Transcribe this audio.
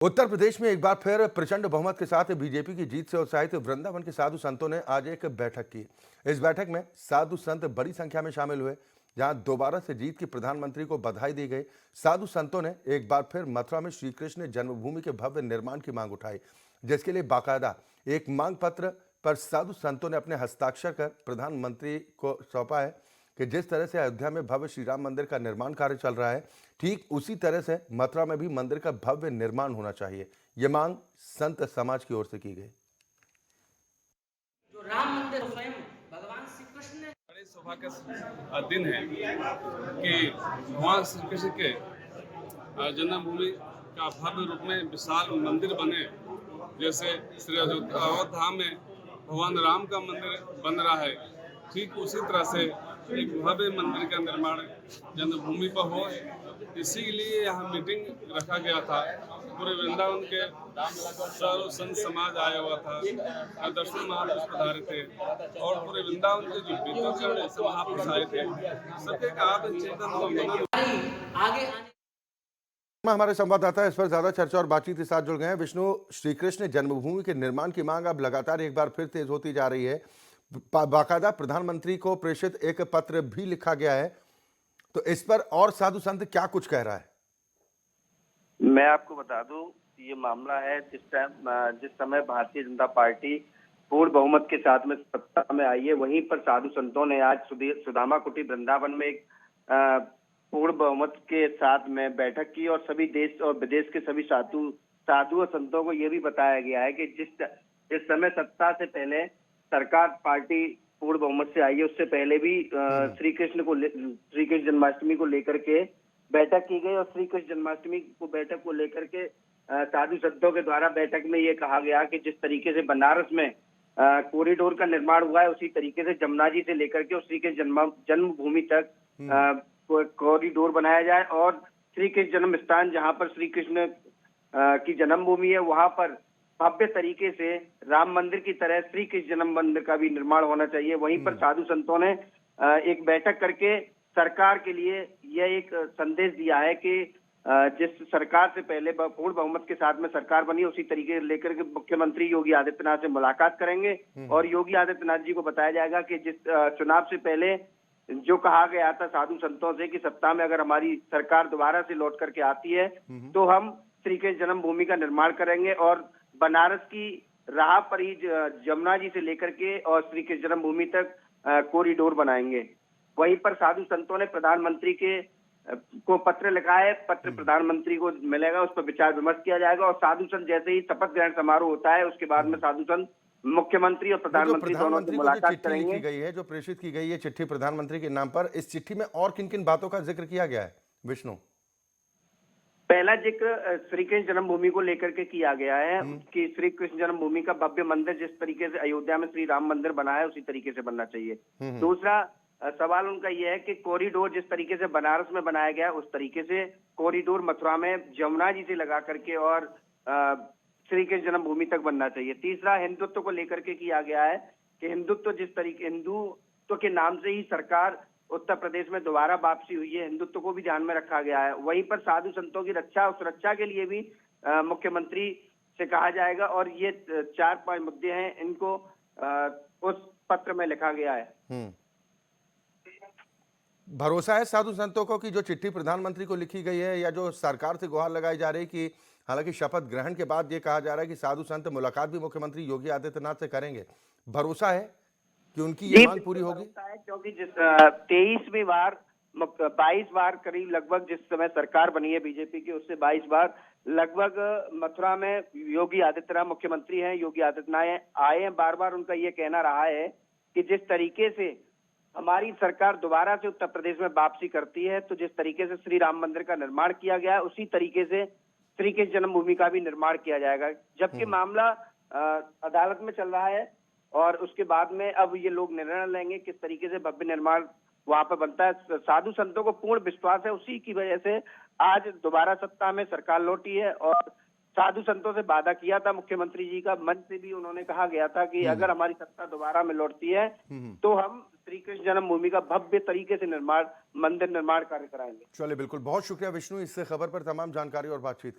उत्तर प्रदेश में एक बार फिर प्रचंड बहुमत के साथ बीजेपी की जीत से उत्साहित वृंदावन के साधु संतों ने आज एक बैठक की। इस बैठक में साधु संत बड़ी संख्या में शामिल हुए, जहां दोबारा से जीत की प्रधानमंत्री को बधाई दी गई। साधु संतों ने एक बार फिर मथुरा में श्री कृष्ण जन्मभूमि के भव्य निर्माण की मांग उठाई, जिसके लिए बाकायदा एक मांग पत्र पर साधु संतों ने अपने हस्ताक्षर कर प्रधानमंत्री को सौंपा है कि जिस तरह से अयोध्या में भव्य श्री राम मंदिर का निर्माण कार्य चल रहा है, ठीक उसी तरह से मथुरा में भी मंदिर का भव्य निर्माण होना चाहिए। ये मांग संत समाज की ओर से की गई। जो राम मंदिर स्वयं भगवान श्री कृष्ण ने बड़े सौभाग्य का दिन है कि भगवान श्री कृष्ण के जन्मभूमि का भव्य रूप में विशाल मंदिर बने। जैसे श्री अयोध्या में भगवान राम का मंदिर बन रहा है, ठीक उसी तरह से एक भव्य मंदिर का निर्माण जन्मभूमि पर हो। इसी के लिए यहाँ मीटिंग रखा गया था। पूरे वृंदावन के सर्व संत समाज आया हुआ था, दर्शन महापुरुष पधारे थे और पूरे वृंदावन के जो विद्युत से महापुरुष आए थे, सबके आत्म चिंतन आगे आने हमारे संवाददाता इस पर ज्यादा चर्चा और बातचीत के साथ जुड़ गए हैं। विष्णु, श्री कृष्ण जन्मभूमि के निर्माण की मांग अब लगातार एक बार फिर तेज होती जा रही है। बाकायदा प्रधानमंत्री को प्रेषित एक पत्र भी लिखा गया है, तो इस पर और साधु संत क्या कुछ कह रहा है? मैं आपको बता दूं, ये मामला है जिस समय भारतीय जनता पार्टी पूर्ण बहुमत के साथ में सत्ता में आई है, वहीं पर साधु संतों ने आज सुदामा कुटी वृंदावन में एक पूर्ण बहुमत के साथ में बैठक की और सभी देश और विदेश के सभी साधु और संतों को यह भी बताया गया है कि जिस समय सत्ता से पहले सरकार पार्टी पूर्ण बहुमत से आई है, उससे पहले भी श्री कृष्ण जन्माष्टमी को लेकर के बैठक की गई और श्री कृष्ण जन्माष्टमी को बैठक को लेकर के साधु संतों के द्वारा बैठक में ये कहा गया कि जिस तरीके से बनारस में कॉरिडोर का निर्माण हुआ है, उसी तरीके से जमुना जी से लेकर के श्री कृष्ण जन्मभूमि तक कॉरिडोर बनाया जाए और श्री कृष्ण जन्म स्थान जहाँ पर श्री कृष्ण की जन्मभूमि है, वहां पर भव्य तरीके से राम मंदिर की तरह श्री कृष्ण जन्म मंदिर का भी निर्माण होना चाहिए। वहीं पर साधु संतों ने एक बैठक करके सरकार के लिए यह एक संदेश दिया है कि जिस सरकार से पहले पूर्ण बहुमत के साथ में सरकार बनी, उसी तरीके लेकर के मुख्यमंत्री योगी आदित्यनाथ से मुलाकात करेंगे और योगी आदित्यनाथ जी को बताया जाएगा कि जिस चुनाव से पहले जो कहा गया था साधु संतों से कि सत्ता में अगर हमारी सरकार दोबारा से लौट करके आती है तो हम श्री कृष्ण जन्मभूमि का निर्माण करेंगे और बनारस की राह पर ही जमुना जी से लेकर के और श्री कृष्ण जन्मभूमि तक कॉरिडोर बनाएंगे। वहीं पर साधु संतों ने प्रधानमंत्री को पत्र लिखा है। पत्र प्रधानमंत्री को मिलेगा, उस पर विचार विमर्श किया जाएगा और साधु संत जैसे ही शपथ ग्रहण समारोह होता है, उसके बाद में साधु संत मुख्यमंत्री और प्रधानमंत्री दोनों से मुलाकात करेंगे। लिखी गई है, जो प्रेषित की गई है चिट्ठी प्रधानमंत्री के नाम पर, इस चिट्ठी में और किन किन बातों का जिक्र किया गया है विष्णु? पहला जिक्र श्री कृष्ण जन्मभूमि को लेकर के किया गया है कि श्री कृष्ण जन्मभूमि का भव्य मंदिर जिस तरीके से अयोध्या में श्री राम मंदिर बना है, उसी तरीके से बनना चाहिए। दूसरा सवाल उनका यह है कि कॉरिडोर जिस तरीके से बनारस में बनाया गया, उस तरीके से कॉरिडोर मथुरा में जमुना जी से लगा करके और श्री कृष्ण जन्मभूमि तक बनना चाहिए। तीसरा हिंदुत्व को लेकर के किया गया है कि हिंदुत्व के नाम से ही सरकार उत्तर प्रदेश में दोबारा वापसी हुई है, हिंदुत्व को भी ध्यान में रखा गया है। वहीं पर साधु संतों की रक्षा और सुरक्षा के लिए भी मुख्यमंत्री से कहा जाएगा और ये 4-5 मुद्दे हैं, इनको उस पत्र में लिखा गया है। भरोसा है साधु संतों को कि जो चिट्ठी प्रधानमंत्री को लिखी गई है या जो सरकार से गुहार लगाई जा रही कि हालांकि शपथ ग्रहण के बाद ये कहा जा रहा है कि साधु संत मुलाकात भी मुख्यमंत्री योगी आदित्यनाथ से करेंगे, भरोसा है कि उनकी ये मांग पूरी होगी? क्योंकि जिस 22 बार करीब लगभग जिस समय सरकार बनी है बीजेपी की, उससे 22 बार लगभग मथुरा में योगी आदित्यनाथ मुख्यमंत्री हैं, योगी आदित्यनाथ आए हैं। बार बार उनका ये कहना रहा है कि जिस तरीके से हमारी सरकार दोबारा से उत्तर प्रदेश में वापसी करती है, तो जिस तरीके से श्री राम मंदिर का निर्माण किया गया है, उसी तरीके से श्री कृष्ण जन्मभूमि का भी निर्माण किया जाएगा। जबकि मामला अदालत में चल रहा है और उसके बाद में अब ये लोग निर्णय लेंगे किस तरीके से भव्य निर्माण वहां पर बनता है। साधु संतों को पूर्ण विश्वास है, उसी की वजह से आज दोबारा सत्ता में सरकार लौटी है और साधु संतों से वादा किया था मुख्यमंत्री जी का, मंच से भी उन्होंने कहा गया था कि अगर हमारी सत्ता दोबारा में लौटती है तो हम श्री कृष्ण जन्मभूमि का भव्य तरीके से मंदिर निर्माण कार्य कराएंगे। चलिए, बिल्कुल, बहुत शुक्रिया विष्णु इस खबर पर तमाम जानकारी और बातचीत के लिए।